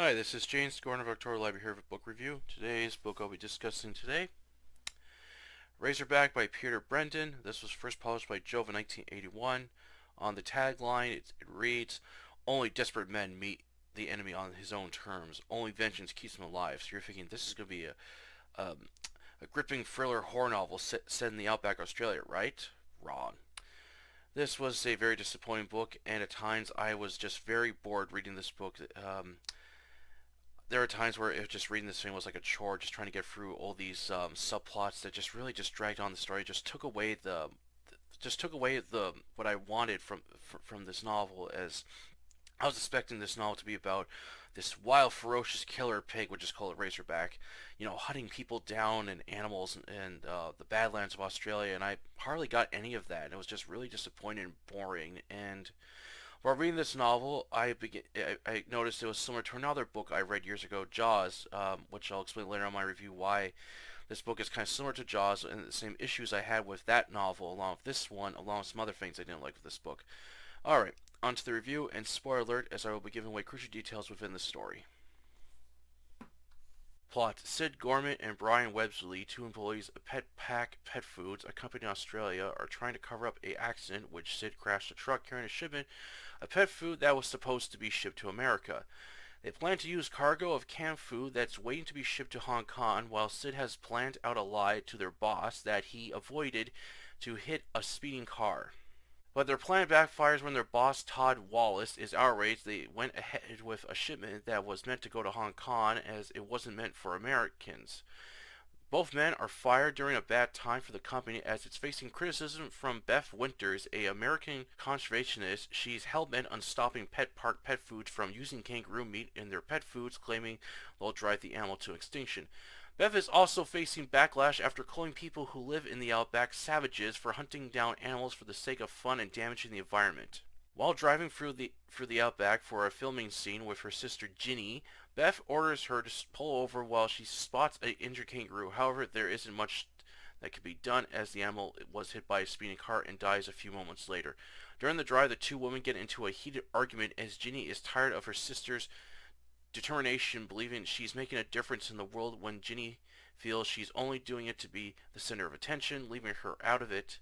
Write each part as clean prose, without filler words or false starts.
Hi, this is James Garton of Victoria Library here with Book Review. Today's book I'll be discussing today, Razorback by Peter Brennan. This was first published by Jove in 1981. On the tagline, it reads, "Only desperate men meet the enemy on his own terms. Only vengeance keeps him alive." So you're thinking this is going to be um, a gripping thriller horror novel set in the outback Australia, right? Wrong. This was a very disappointing book, and at times I was just very bored reading this book. There are times where just reading this thing was like a chore, just trying to get through all these subplots that just really just dragged on the story, just took away the what I wanted from this novel. As I was expecting this novel to be about this wild, ferocious killer pig, which is called a Razorback, hunting people down and animals and the Badlands of Australia, and I hardly got any of that. And it was just really disappointing and boring. And while reading this novel, I noticed it was similar to another book I read years ago, Jaws, which I'll explain later on in my review why this book is kind of similar to Jaws and the same issues I had with that novel, along with this one, along with some other things I didn't like with this book. Alright, on to the review, and spoiler alert, as I will be giving away crucial details within the story. Plot: Sid Gorman and Brian Websley, two employees of Pet Pack Pet Foods, a company in Australia, are trying to cover up a accident which Sid crashed a truck carrying a shipment of pet food that was supposed to be shipped to America. They plan to use cargo of canned food that's waiting to be shipped to Hong Kong, while Sid has planned out a lie to their boss that he avoided to hit a speeding car. But their plan backfires when their boss, Todd Wallace, is outraged. They went ahead with a shipment that was meant to go to Hong Kong as it wasn't meant for Americans. Both men are fired during a bad time for the company as it's facing criticism from Beth Winters, a American conservationist. She's hell-bent on stopping Pet Park Pet Foods from using kangaroo meat in their pet foods, claiming they'll drive the animal to extinction. Beth is also facing backlash after calling people who live in the outback savages for hunting down animals for the sake of fun and damaging the environment. While driving through the outback for a filming scene with her sister Ginny, Beth orders her to pull over while she spots an injured kangaroo. However, there isn't much that can be done as the animal was hit by a speeding car and dies a few moments later. During the drive, the two women get into a heated argument as Ginny is tired of her sister's determination, believing she's making a difference in the world when Ginny feels she's only doing it to be the center of attention, leaving her out of it.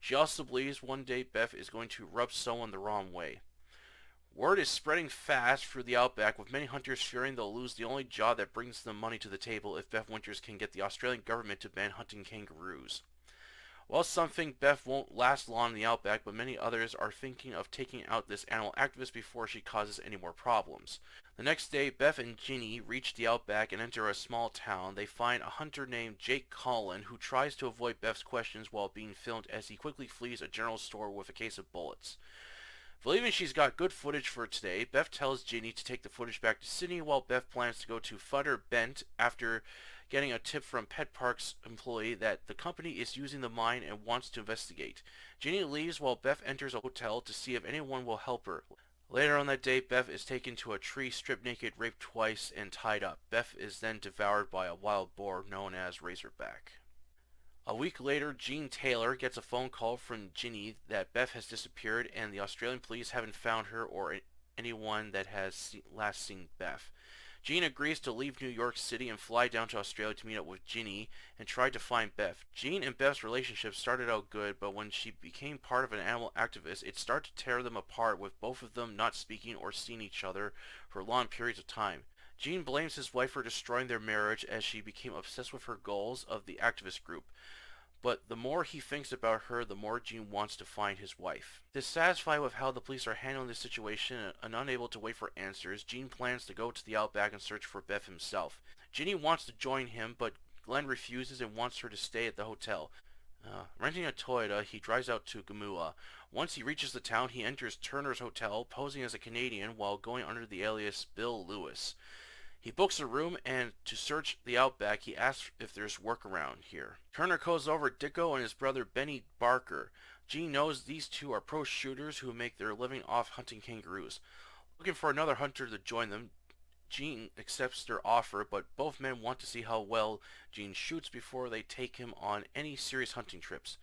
She also believes one day Beth is going to rub someone the wrong way. Word is spreading fast through the outback, with many hunters fearing they'll lose the only job that brings them money to the table if Beth Winters can get the Australian government to ban hunting kangaroos. While some think Beth won't last long in the outback, but many others are thinking of taking out this animal activist before she causes any more problems. The next day, Beth and Ginny reach the outback and enter a small town. They find a hunter named Jake Collin who tries to avoid Beth's questions while being filmed as he quickly flees a general store with a case of bullets. Believing she's got good footage for today, Beth tells Ginny to take the footage back to Sydney while Beth plans to go to Futter Bent after getting a tip from Pet Park's employee that the company is using the mine and wants to investigate. Ginny leaves while Beth enters a hotel to see if anyone will help her. Later on that day, Beth is taken to a tree, stripped naked, raped twice, and tied up. Beth is then devoured by a wild boar known as Razorback. A week later, Jean Taylor gets a phone call from Ginny that Beth has disappeared and the Australian police haven't found her or anyone that has last seen Beth. Jean agrees to leave New York City and fly down to Australia to meet up with Ginny and try to find Beth. Jean and Beth's relationship started out good, but when she became part of an animal activist, it started to tear them apart, with both of them not speaking or seeing each other for long periods of time. Jean blames his wife for destroying their marriage as she became obsessed with her goals of the activist group. But the more he thinks about her, the more Jean wants to find his wife. Dissatisfied with how the police are handling the situation and unable to wait for answers, Jean plans to go to the outback and search for Beth himself. Ginny wants to join him, but Glenn refuses and wants her to stay at the hotel. Renting a Toyota, he drives out to Gamua. Once he reaches the town, he enters Turner's Hotel, posing as a Canadian while going under the alias Bill Lewis. He books a room, and to search the outback, he asks if there's work around here. Turner calls over Dicko and his brother Benny Barker. Jean knows these two are pro shooters who make their living off hunting kangaroos. Looking for another hunter to join them, Jean accepts their offer, but both men want to see how well Jean shoots before they take him on any serious hunting trips.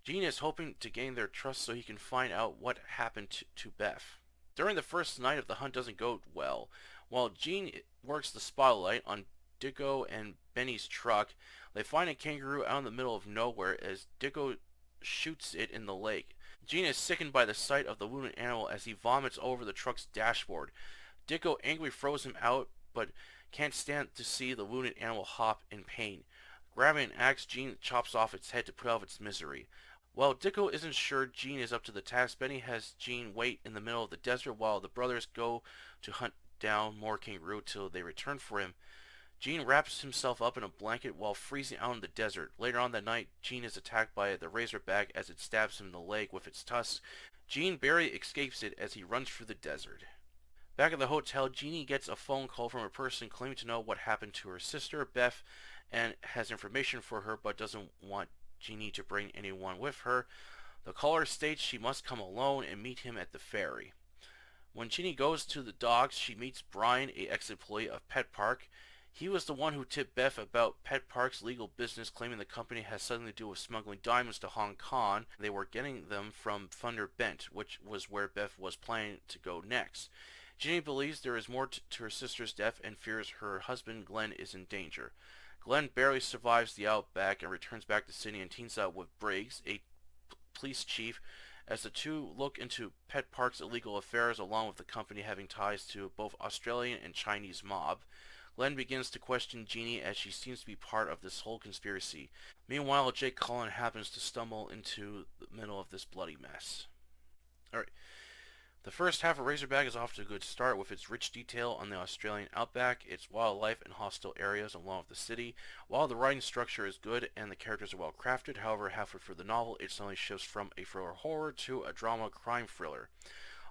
Jean is hoping to gain their trust so he can find out what happened to Beth. During the first night of the hunt doesn't go well. While Jean works the spotlight on Dicko and Benny's truck, they find a kangaroo out in the middle of nowhere as Dicko shoots it in the lake. Jean is sickened by the sight of the wounded animal as he vomits over the truck's dashboard. Dicko angrily throws him out, but can't stand to see the wounded animal hop in pain. Grabbing an axe, Jean chops off its head to put off its misery. While Dicko isn't sure Jean is up to the task, Benny has Jean wait in the middle of the desert while the brothers go to hunt down more kangaroo till they return for him. Jean wraps himself up in a blanket while freezing out in the desert. Later on that night, Jean is attacked by the Razorback as it stabs him in the leg with its tusks. Jean barely escapes it as he runs through the desert. Back at the hotel, Jeannie gets a phone call from a person claiming to know what happened to her sister, Beth, and has information for her but doesn't want Jeannie to bring anyone with her. The caller states she must come alone and meet him at the ferry. When Jeannie goes to the docks, she meets Brian, a ex-employee of Pet Park. He was the one who tipped Beth about Pet Park's legal business, claiming the company has something to do with smuggling diamonds to Hong Kong. They were getting them from Thunder Bent, which was where Beth was planning to go next. Jeannie believes there is more to her sister's death and fears her husband Glenn is in danger. Glenn barely survives the outback and returns back to Sydney and teams up with Briggs, a police chief, as the two look into Pet Park's illegal affairs along with the company having ties to both Australian and Chinese mob. Glenn begins to question Jeannie as she seems to be part of this whole conspiracy. Meanwhile, Jake Cullen happens to stumble into the middle of this bloody mess. Alright. The first half of Razorback is off to a good start with its rich detail on the Australian outback, its wildlife and hostile areas along with the city. While the writing structure is good and the characters are well crafted, however, halfway through the novel it suddenly shifts from a thriller horror to a drama crime thriller.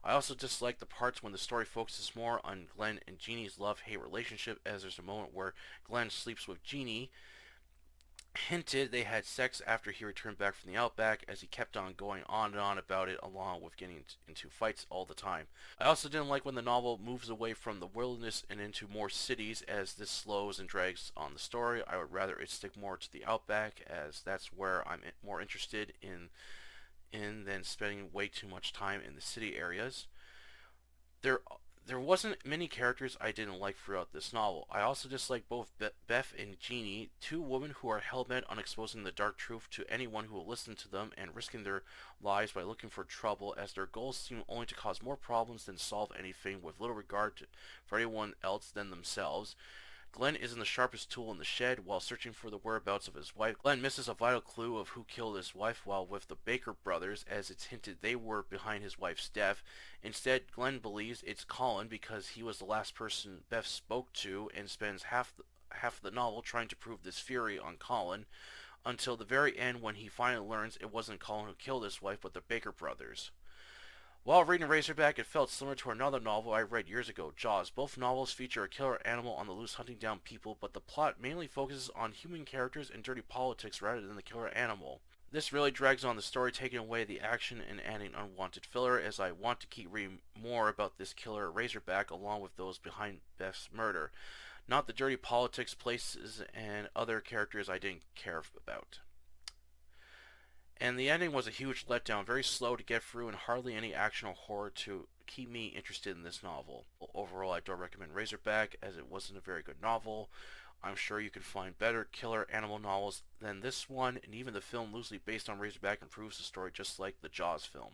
I also dislike the parts when the story focuses more on Glenn and Jeannie's love-hate relationship, as there's a moment where Glenn sleeps with Jeannie, hinted they had sex after he returned back from the outback, as he kept on going on and on about it along with getting into fights all the time. I also didn't like when the novel moves away from the wilderness and into more cities, as this slows and drags on the story. I would rather it stick more to the outback, as that's where I'm more interested in than spending way too much time in the city areas. There wasn't many characters I didn't like throughout this novel. I also dislike both Beth and Jeannie, two women who are hell-bent on exposing the dark truth to anyone who will listen to them and risking their lives by looking for trouble, as their goals seem only to cause more problems than solve anything, with little regard for anyone else than themselves. Glenn isn't the sharpest tool in the shed while searching for the whereabouts of his wife. Glenn misses a vital clue of who killed his wife, while with the Baker brothers, as it's hinted they were behind his wife's death. Instead, Glenn believes it's Colin because he was the last person Beth spoke to, and spends half the novel trying to prove this theory on Colin, until the very end when he finally learns it wasn't Colin who killed his wife but the Baker brothers. While reading Razorback, it felt similar to another novel I read years ago, Jaws. Both novels feature a killer animal on the loose hunting down people, but the plot mainly focuses on human characters and dirty politics rather than the killer animal. This really drags on the story, taking away the action and adding unwanted filler, as I want to keep reading more about this killer Razorback along with those behind Beth's murder. Not the dirty politics, places, and other characters I didn't care about. And the ending was a huge letdown, very slow to get through and hardly any action or horror to keep me interested in this novel. Overall, I don't recommend Razorback, as it wasn't a very good novel. I'm sure you can find better killer animal novels than this one, and even the film loosely based on Razorback improves the story just like the Jaws film.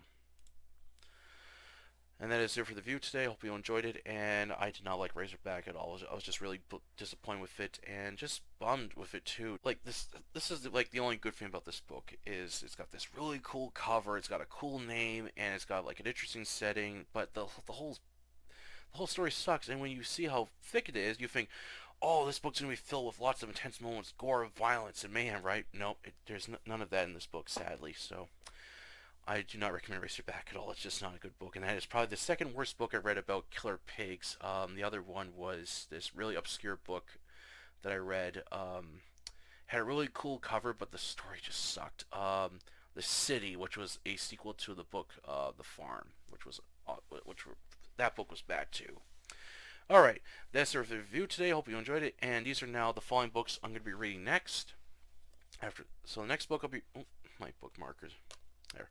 And that is it for the review today. I hope you enjoyed it, and I did not like Razorback at all. I was just really disappointed with it, and just bummed with it too. Like this is like the only good thing about this book is it's got this really cool cover, it's got a cool name, and it's got like an interesting setting. But the whole story sucks. And when you see how thick it is, you think, oh, this book's gonna be filled with lots of intense moments, gore, violence, and mayhem, right? No, there's none of that in this book, sadly. So I do not recommend Razorback at all. It's just not a good book, and that is probably the second worst book I read about killer pigs. The other one was this really obscure book that I read. Had a really cool cover, but the story just sucked. The City, which was a sequel to the book The Farm, that book was bad too. Alright, that's the review today. Hope you enjoyed it, and these are now the following books I'm going to be reading next. So the next book I'll be... Oh, my bookmarkers. There.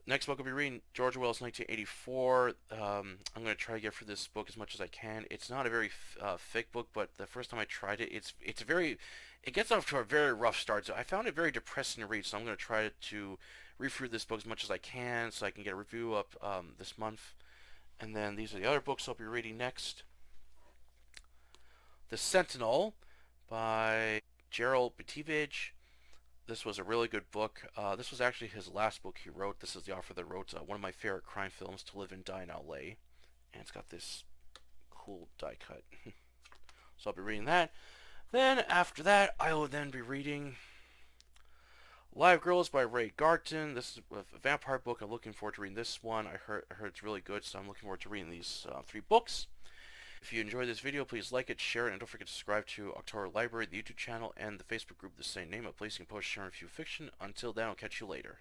Next book I'll be reading, George Orwell's 1984. I'm going to try to get through this book as much as I can. It's not a very thick book, but the first time I tried it, it gets off to a very rough start. So I found it very depressing to read. So I'm going to try to read through this book as much as I can, so I can get a review up this month. And then these are the other books I'll be reading next. The Sentinel by Gerald Bateavice. This was a really good book. This was actually his last book he wrote. This is the author that wrote one of my favorite crime films, To Live and Die in L.A. And it's got this cool die cut. So I'll be reading that. Then after that, I will then be reading Live Girls by Ray Garton. This is a vampire book. I'm looking forward to reading this one. I heard it's really good, so I'm looking forward to reading these 3 books. If you enjoyed this video, please like it, share it, and don't forget to subscribe to October Library, the YouTube channel, and the Facebook group of the same name, a place you can post, share, and review fiction. Until then, I'll catch you later.